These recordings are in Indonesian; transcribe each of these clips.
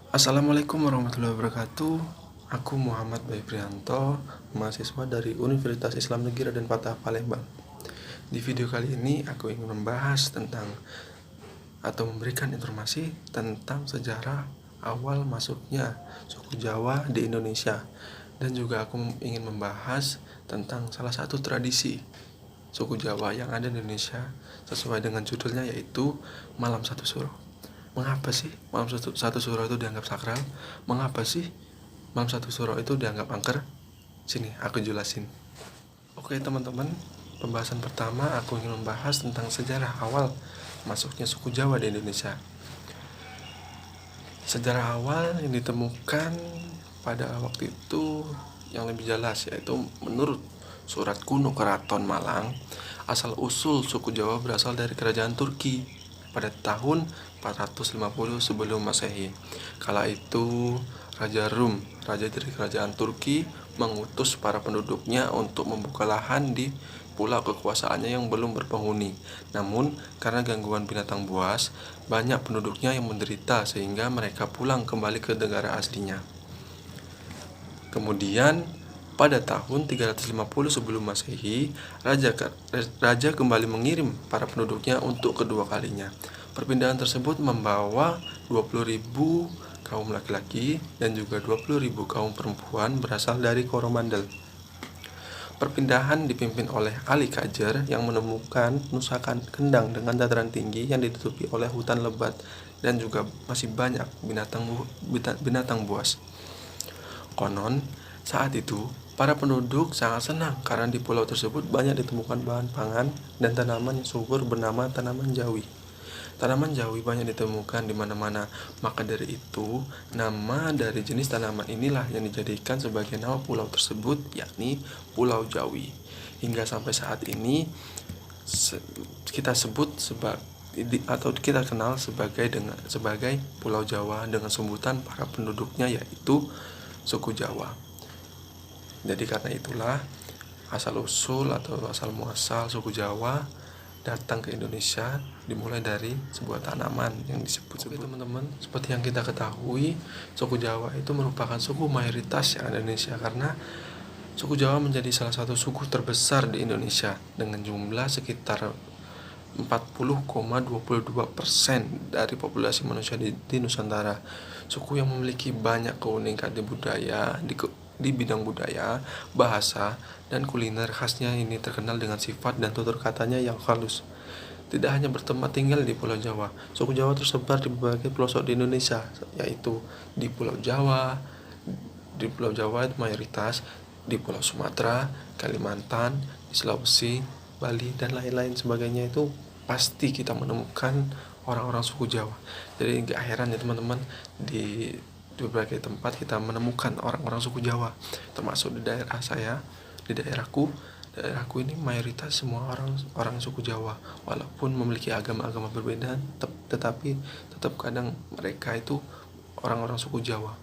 Assalamualaikum warahmatullahi wabarakatuh. Aku Muhammad Bayi Prianto, mahasiswa dari Universitas Islam Negeri Raden Fatah Palembang. Di video kali ini aku ingin membahas tentang atau memberikan informasi tentang sejarah awal masuknya suku Jawa di Indonesia. Dan juga aku ingin membahas tentang salah satu tradisi suku Jawa yang ada di Indonesia sesuai dengan judulnya, yaitu Malam Satu Suro. Mengapa sih malam satu suro itu dianggap sakral? Mengapa sih malam satu suro itu dianggap angker? Sini aku jelasin. Oke teman-teman, pembahasan pertama aku ingin membahas tentang sejarah awal masuknya suku Jawa di Indonesia. Sejarah awal yang ditemukan pada waktu itu yang lebih jelas, yaitu menurut surat kuno Keraton Malang, asal usul suku Jawa berasal dari kerajaan Turki pada tahun 450 sebelum Masehi. Kala itu Raja Rum, raja dari kerajaan Turki, mengutus para penduduknya untuk membuka lahan di pulau kekuasaannya yang belum berpenghuni. Namun, karena gangguan binatang buas, banyak penduduknya yang menderita sehingga mereka pulang kembali ke negara aslinya. Kemudian, pada tahun 350 sebelum Masehi, raja kembali mengirim para penduduknya untuk kedua kalinya. Perpindahan tersebut membawa 20.000 kaum laki-laki dan juga 20.000 kaum perempuan berasal dari Coromandel. Perpindahan dipimpin oleh Ali Kajer yang menemukan Nusa Kendang dengan dataran tinggi yang ditutupi oleh hutan lebat dan juga masih banyak binatang buas. Konon, saat itu para penduduk sangat senang karena di pulau tersebut banyak ditemukan bahan pangan dan tanaman yang subur bernama tanaman jawi. Tanaman jawi banyak ditemukan di mana-mana, maka dari itu nama dari jenis tanaman inilah yang dijadikan sebagai nama pulau tersebut, yakni Pulau Jawi. Hingga sampai saat ini kita sebut atau kita kenal sebagai Pulau Jawa dengan sebutan para penduduknya yaitu suku Jawa. Jadi karena itulah asal usul atau asal muasal suku Jawa datang ke Indonesia dimulai dari sebuah tanaman yang disebut. Oke teman-teman, seperti yang kita ketahui, suku Jawa itu merupakan suku mayoritas yang ada di Indonesia karena suku Jawa menjadi salah satu suku terbesar di Indonesia dengan jumlah sekitar 40,22% dari populasi manusia di Nusantara. Suku yang memiliki banyak keunikan di bidang budaya, bahasa, dan kuliner khasnya ini terkenal dengan sifat dan tutur katanya yang halus. Tidak hanya bertempat tinggal di Pulau Jawa, suku Jawa tersebar di berbagai pelosok di Indonesia, yaitu di Pulau Jawa, itu mayoritas, di Pulau Sumatera, Kalimantan, di Sulawesi, Bali, dan lain-lain sebagainya itu pasti kita menemukan orang-orang suku Jawa. Jadi gak heran ya teman-teman, di berbagai tempat kita menemukan orang-orang suku Jawa, termasuk di daerah saya, di daerahku ini mayoritas semua orang suku Jawa, walaupun memiliki agama-agama berbeda, tetapi tetap kadang mereka itu orang-orang suku Jawa.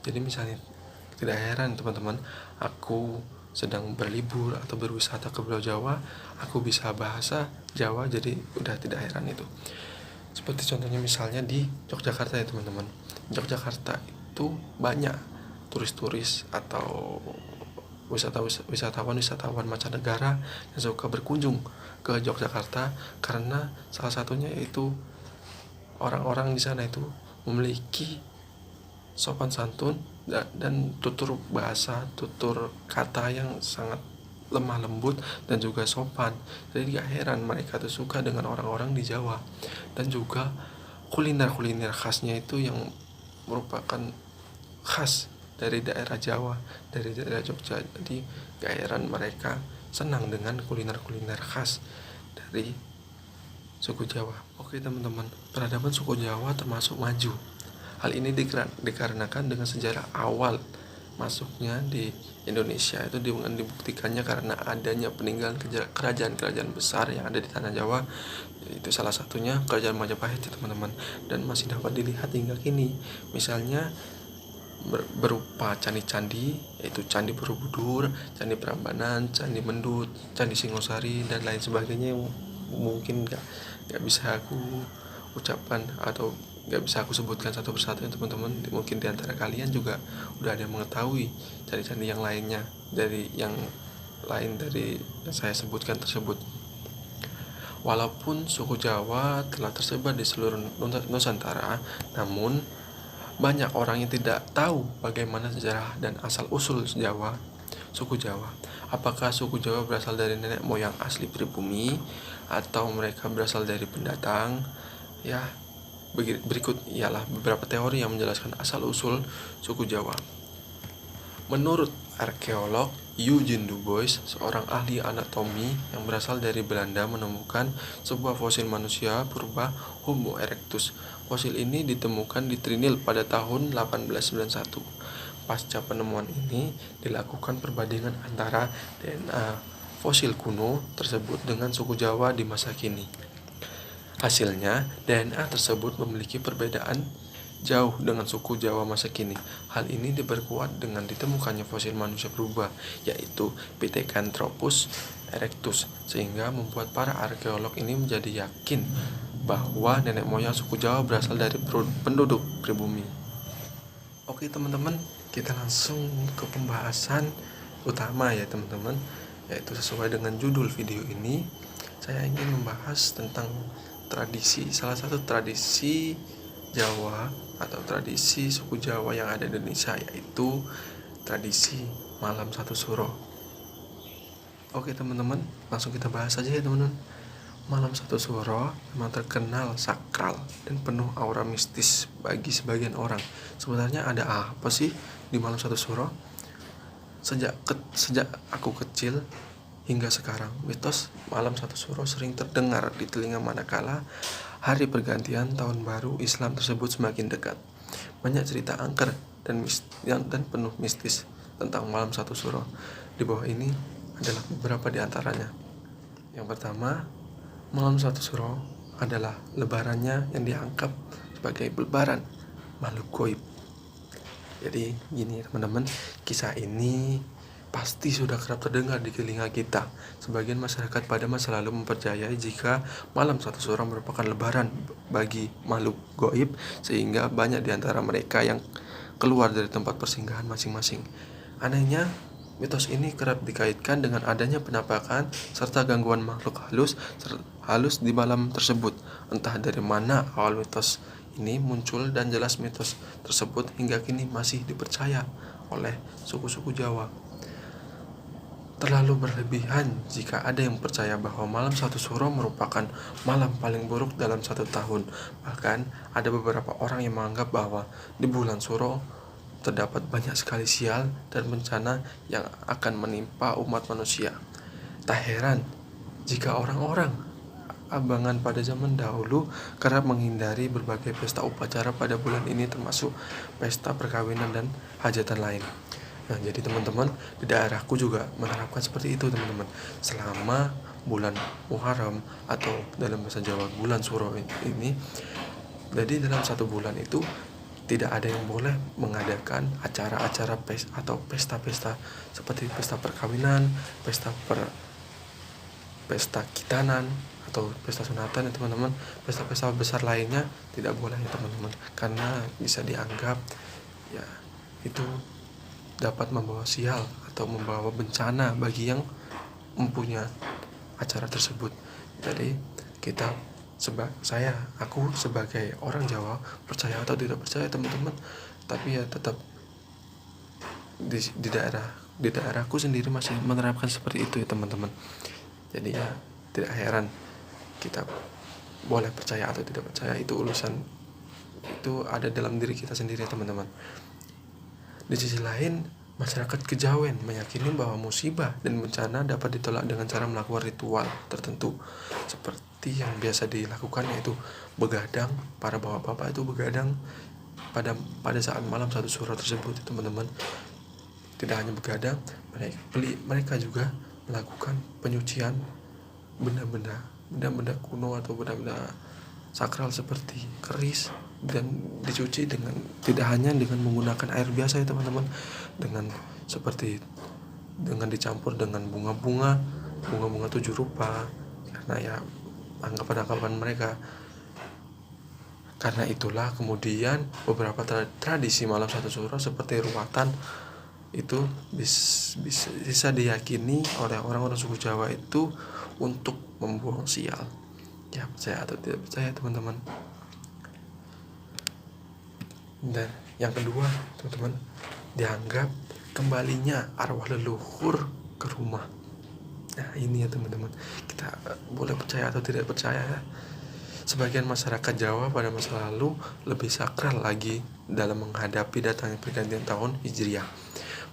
Jadi misalnya tidak heran teman-teman, aku sedang berlibur atau berwisata ke Pulau Jawa, aku bisa bahasa Jawa, jadi udah tidak heran itu. Seperti contohnya misalnya di Yogyakarta ya teman-teman. Yogyakarta itu banyak turis-turis atau wisatawan mancanegara yang suka berkunjung ke Yogyakarta karena salah satunya yaitu orang-orang di sana itu memiliki sopan santun dan tutur kata yang sangat lemah lembut dan juga sopan. Jadi gak heran mereka tuh suka dengan orang-orang di Jawa. Dan juga kuliner khasnya itu yang merupakan khas dari daerah Jawa, dari daerah Jogja. Jadi gak heran mereka senang dengan kuliner khas dari suku Jawa. Oke teman-teman, peradaban suku Jawa termasuk maju. Hal ini dikarenakan dengan sejarah awal masuknya di Indonesia itu dengan dibuktikannya karena adanya peninggalan kerajaan-kerajaan besar yang ada di tanah Jawa. Itu salah satunya kerajaan Majapahit ya teman-teman, dan masih dapat dilihat hingga kini. Misalnya berupa candi-candi, yaitu Candi Borobudur, Candi Prambanan, Candi Mendut, Candi Singosari, dan lain sebagainya yang mungkin gak bisa aku ucapkan atau nggak bisa aku sebutkan satu persatu ya teman-teman. Mungkin di antara kalian juga udah ada yang mengetahui candi-candi yang lainnya dari yang lain dari yang saya sebutkan tersebut. Walaupun suku Jawa telah tersebar di seluruh Nusantara, namun banyak orang yang tidak tahu bagaimana sejarah dan asal-usul suku Jawa. Apakah suku Jawa berasal dari nenek moyang asli pribumi atau mereka berasal dari pendatang? Ya, berikut ialah beberapa teori yang menjelaskan asal-usul suku Jawa. Menurut arkeolog Eugene Du Bois, seorang ahli anatomi yang berasal dari Belanda, menemukan sebuah fosil manusia purba Homo erectus. Fosil ini ditemukan di Trinil pada tahun 1891. Pasca penemuan ini, dilakukan perbandingan antara DNA fosil kuno tersebut dengan suku Jawa di masa kini. Hasilnya, DNA tersebut memiliki perbedaan jauh dengan suku Jawa masa kini. Hal ini diperkuat dengan ditemukannya fosil manusia purba, yaitu Pithecanthropus erectus, sehingga membuat para arkeolog ini menjadi yakin bahwa nenek moyang suku Jawa berasal dari penduduk pribumi. Oke teman-teman, kita langsung ke pembahasan utama ya teman-teman, yaitu sesuai dengan judul video ini. Saya ingin membahas tentang salah satu tradisi Jawa atau tradisi suku Jawa yang ada di Indonesia, yaitu tradisi malam satu suro. Oke teman-teman, langsung kita bahas aja ya teman-teman. Malam satu suro memang terkenal sakral dan penuh aura mistis bagi sebagian orang. Sebenarnya ada apa sih di malam satu suro? Sejak aku kecil hingga sekarang, mitos malam satu suro sering terdengar di telinga manakala hari pergantian tahun baru Islam tersebut semakin dekat. Banyak cerita angker dan penuh mistis tentang malam satu suro. Di bawah ini adalah beberapa di antaranya. Yang pertama, malam satu suro adalah lebarannya yang dianggap sebagai lebaran makhluk gaib. Jadi gini teman-teman, kisah ini pasti sudah kerap terdengar di telinga kita. Sebagian masyarakat pada masa lalu mempercayai jika malam satu suro merupakan lebaran bagi makhluk gaib, sehingga banyak di antara mereka yang keluar dari tempat persinggahan masing-masing. Anehnya, mitos ini kerap dikaitkan dengan adanya penampakan serta gangguan makhluk halus di malam tersebut. Entah dari mana awal mitos ini muncul, dan jelas mitos tersebut hingga kini masih dipercaya oleh suku-suku Jawa. Terlalu berlebihan jika ada yang percaya bahwa malam satu suro merupakan malam paling buruk dalam satu tahun. Bahkan ada beberapa orang yang menganggap bahwa di bulan suro terdapat banyak sekali sial dan bencana yang akan menimpa umat manusia. Tak heran jika orang-orang abangan pada zaman dahulu kerap menghindari berbagai pesta upacara pada bulan ini, termasuk pesta perkawinan dan hajatan lain. Nah, jadi teman-teman, di daerahku juga menerapkan seperti itu teman-teman. Selama bulan Muharram atau dalam bahasa Jawa bulan Suro ini, jadi dalam satu bulan itu tidak ada yang boleh mengadakan acara-acara atau pesta-pesta seperti pesta perkawinan, pesta kitanan atau pesta sunatan ya teman-teman. Pesta-pesta besar lainnya tidak boleh ya teman-teman, karena bisa dianggap ya itu dapat membawa sial atau membawa bencana bagi yang mempunyai acara tersebut. Jadi aku sebagai orang Jawa, percaya atau tidak percaya teman-teman, tapi ya tetap di daerahku sendiri masih menerapkan seperti itu ya teman-teman. Jadi ya tidak heran kita boleh percaya atau tidak percaya, itu ada dalam diri kita sendiri ya teman-teman. Di sisi lain, masyarakat Kejawen meyakini bahwa musibah dan bencana dapat ditolak dengan cara melakukan ritual tertentu, seperti yang biasa dilakukan, yaitu begadang. Para bapak-bapak itu begadang pada saat malam satu suro tersebut, teman-teman. Tidak hanya begadang, mereka juga melakukan penyucian benda-benda kuno atau benda-benda sakral seperti keris, dan dicuci tidak hanya dengan menggunakan air biasa ya teman-teman, dengan dicampur dengan bunga-bunga 7 rupa, karena ya anggapan mereka Karena itulah kemudian beberapa tradisi malam satu suro seperti ruatan itu bisa diyakini oleh orang-orang suku Jawa itu untuk membuang sial. Ya, percaya atau tidak percaya teman-teman. Dan yang kedua teman-teman, dianggap kembalinya arwah leluhur ke rumah. Nah ini ya teman-teman, kita boleh percaya atau tidak percaya ya. Sebagian masyarakat Jawa pada masa lalu lebih sakral lagi dalam menghadapi datangnya pergantian tahun Hijriah.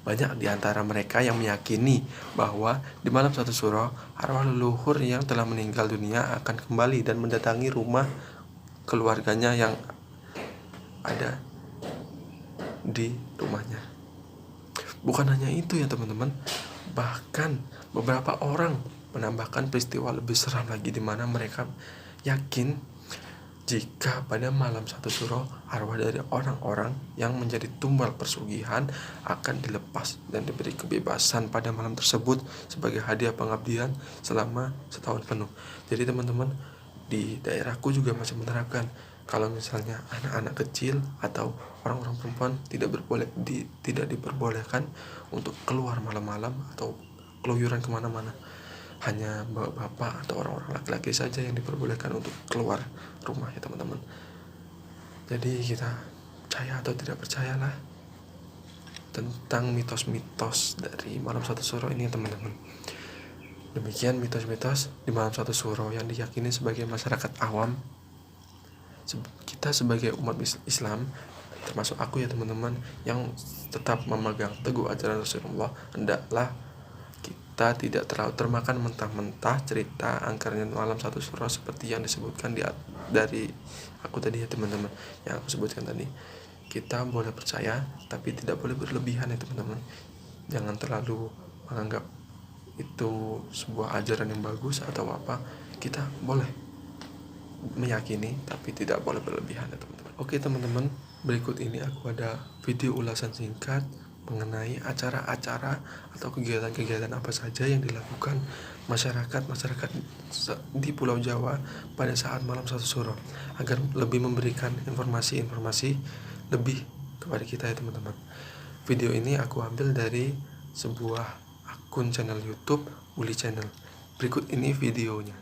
Banyak di antara mereka yang meyakini bahwa di malam satu suro, arwah leluhur yang telah meninggal dunia akan kembali dan mendatangi rumah keluarganya yang ada di rumahnya. Bukan hanya itu ya teman-teman, bahkan beberapa orang menambahkan peristiwa lebih seram lagi, di mana mereka yakin jika pada malam satu suro arwah dari orang-orang yang menjadi tumbal persugihan akan dilepas dan diberi kebebasan pada malam tersebut sebagai hadiah pengabdian selama setahun penuh. Jadi teman-teman, di daerahku juga masih menerapkan kalau misalnya anak-anak kecil atau orang-orang perempuan tidak diperbolehkan untuk keluar malam-malam atau keluyuran kemana-mana. Hanya bapak atau orang-orang laki-laki saja yang diperbolehkan untuk keluar rumah ya teman-teman. Jadi kita percaya atau tidak percayalah tentang mitos-mitos dari malam satu suro ini ya teman-teman. Demikian mitos-mitos di malam satu suro yang diyakini sebagai masyarakat awam. Kita sebagai umat Islam, termasuk aku ya teman-teman, yang tetap memegang teguh ajaran Rasulullah, hendaklah kita tidak terlalu termakan mentah-mentah cerita angkernya malam satu suro seperti yang disebutkan dari aku tadi ya teman-teman, yang aku sebutkan tadi. Kita boleh percaya tapi tidak boleh berlebihan ya teman-teman. Jangan terlalu menganggap itu sebuah ajaran yang bagus atau apa. Kita boleh meyakini tapi tidak boleh berlebihan ya teman-teman. Oke teman-teman, berikut ini aku ada video ulasan singkat mengenai acara-acara atau kegiatan-kegiatan apa saja yang dilakukan masyarakat di Pulau Jawa pada saat malam satu suro, agar lebih memberikan informasi lebih kepada kita ya teman-teman. Video ini aku ambil dari sebuah akun channel YouTube, Uli Channel. Berikut ini videonya.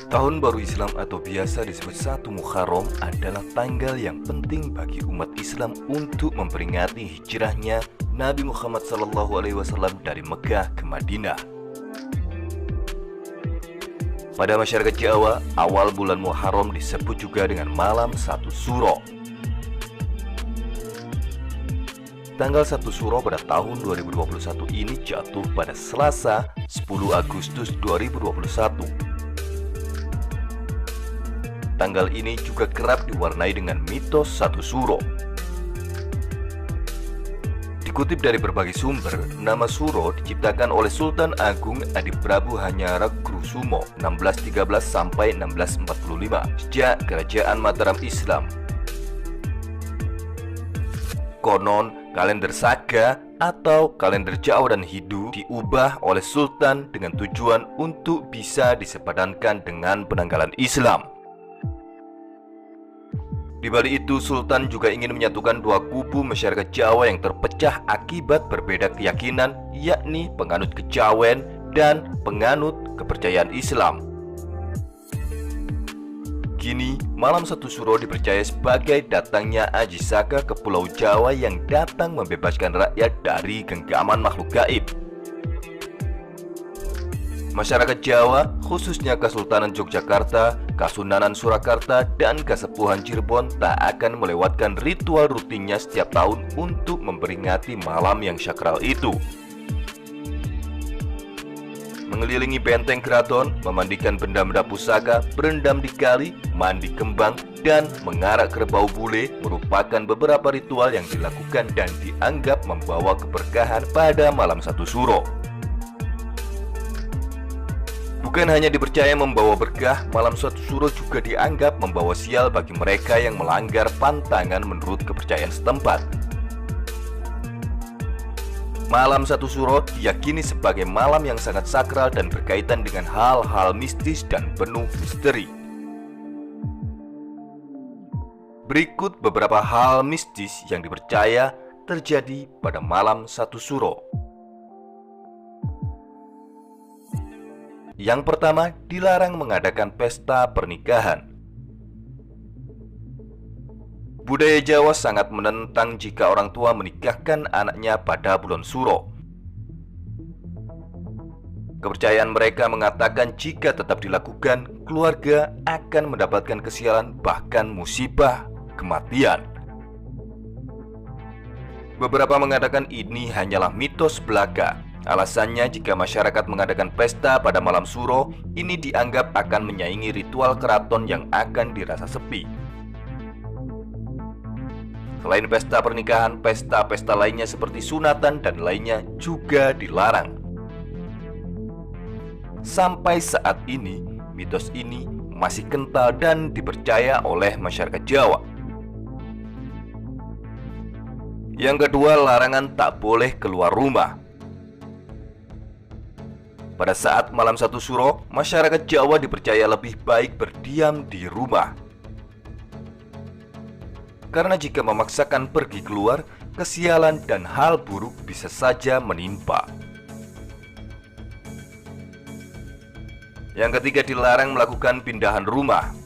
Tahun Baru Islam atau biasa disebut 1 Muharram adalah tanggal yang penting bagi umat Islam untuk memperingati hijrahnya Nabi Muhammad SAW dari Mekah ke Madinah. Pada masyarakat Jawa, awal bulan Muharram disebut juga dengan malam 1 Suro. Tanggal 1 Suro pada tahun 2021 ini jatuh pada Selasa 10 Agustus 2021. Tanggal ini juga kerap diwarnai dengan mitos 1 Suro. Dikutip dari berbagai sumber, nama Suro diciptakan oleh Sultan Agung Adiprabu Hanyaragrusumo 1613 sampai 1645 sejak Kerajaan Mataram Islam. Konon, kalender Saga atau kalender Jawa dan Hindu diubah oleh Sultan dengan tujuan untuk bisa disepadankan dengan penanggalan Islam. Di balik itu, Sultan juga ingin menyatukan dua kubu masyarakat Jawa yang terpecah akibat berbeda keyakinan, yakni penganut kejawen dan penganut kepercayaan Islam. Kini, malam 1 Suro dipercaya sebagai datangnya Aji Saka ke Pulau Jawa yang datang membebaskan rakyat dari genggaman makhluk gaib. Masyarakat Jawa, khususnya Kesultanan Yogyakarta, Kasunanan Surakarta, dan Kasepuhan Cirebon tak akan melewatkan ritual rutinnya setiap tahun untuk memperingati malam yang sakral itu. Mengelilingi benteng keraton, memandikan benda-benda pusaka, berendam di kali, mandi kembang, dan mengarak kerbau bule merupakan beberapa ritual yang dilakukan dan dianggap membawa keberkahan pada malam satu suro. Bukan hanya dipercaya membawa berkah, malam satu suro juga dianggap membawa sial bagi mereka yang melanggar pantangan menurut kepercayaan setempat. Malam satu suro diyakini sebagai malam yang sangat sakral dan berkaitan dengan hal-hal mistis dan penuh misteri. Berikut beberapa hal mistis yang dipercaya terjadi pada malam satu suro. Yang pertama, dilarang mengadakan pesta pernikahan. Budaya Jawa sangat menentang jika orang tua menikahkan anaknya pada bulan suro. Kepercayaan mereka mengatakan jika tetap dilakukan, keluarga akan mendapatkan kesialan bahkan musibah kematian. Beberapa mengatakan ini hanyalah mitos belaka. Alasannya, jika masyarakat mengadakan pesta pada malam suro, ini dianggap akan menyaingi ritual keraton yang akan dirasa sepi. Selain pesta pernikahan, pesta-pesta lainnya seperti sunatan dan lainnya juga dilarang. Sampai saat ini, mitos ini masih kental dan dipercaya oleh masyarakat Jawa. Yang kedua, larangan tak boleh keluar rumah. Pada saat malam satu suro, masyarakat Jawa dipercaya lebih baik berdiam di rumah. Karena jika memaksakan pergi keluar, kesialan dan hal buruk bisa saja menimpa. Yang ketiga, dilarang melakukan pindahan rumah.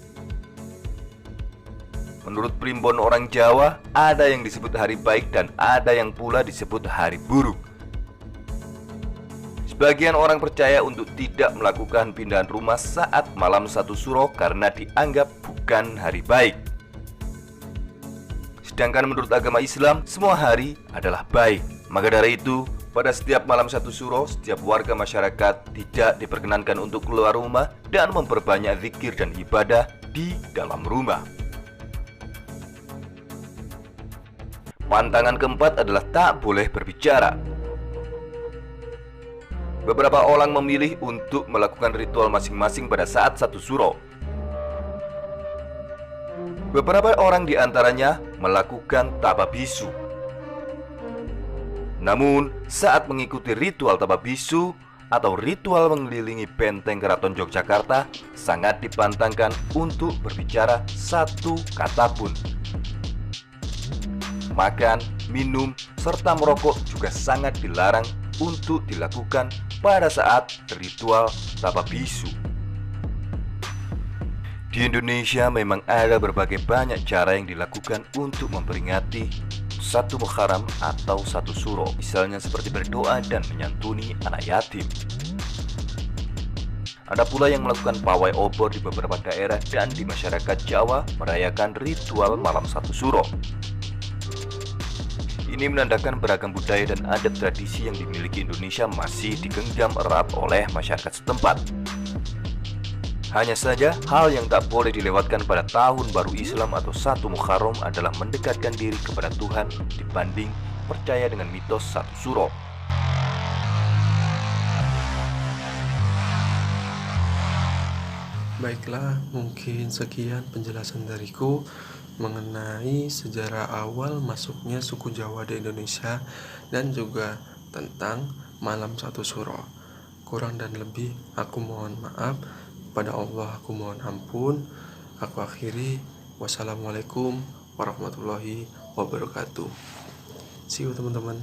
Menurut primbon orang Jawa, ada yang disebut hari baik dan ada yang pula disebut hari buruk. Sebagian orang percaya untuk tidak melakukan pindahan rumah saat malam satu suro karena dianggap bukan hari baik. Sedangkan menurut agama Islam, semua hari adalah baik. Maka dari itu, pada setiap malam satu suro, setiap warga masyarakat tidak diperkenankan untuk keluar rumah dan memperbanyak zikir dan ibadah di dalam rumah. Pantangan keempat adalah tak boleh berbicara. Beberapa orang memilih untuk melakukan ritual masing-masing pada saat satu suro. Beberapa orang di antaranya melakukan tapa bisu. Namun, saat mengikuti ritual tapa bisu atau ritual mengelilingi benteng Keraton Yogyakarta, sangat dipantangkan untuk berbicara satu kata pun. Makan, minum, serta merokok juga sangat dilarang untuk dilakukan pada saat ritual tapa bisu. Di Indonesia memang ada berbagai banyak cara yang dilakukan untuk memperingati satu Muharram atau satu suro, misalnya seperti berdoa dan menyantuni anak yatim. Ada pula yang melakukan pawai obor di beberapa daerah dan di masyarakat Jawa merayakan ritual malam satu suro. Ini menandakan beragam budaya dan adat tradisi yang dimiliki Indonesia masih digenggam erat oleh masyarakat setempat. Hanya saja, hal yang tak boleh dilewatkan pada tahun baru Islam atau satu Muharram adalah mendekatkan diri kepada Tuhan dibanding percaya dengan mitos satu suro. Baiklah, mungkin sekian penjelasan dariku mengenai sejarah awal masuknya suku Jawa di Indonesia dan juga tentang malam satu suro. Kurang dan lebih aku mohon maaf, pada Allah aku mohon ampun. Aku akhiri, wassalamualaikum warahmatullahi wabarakatuh. See you teman-teman.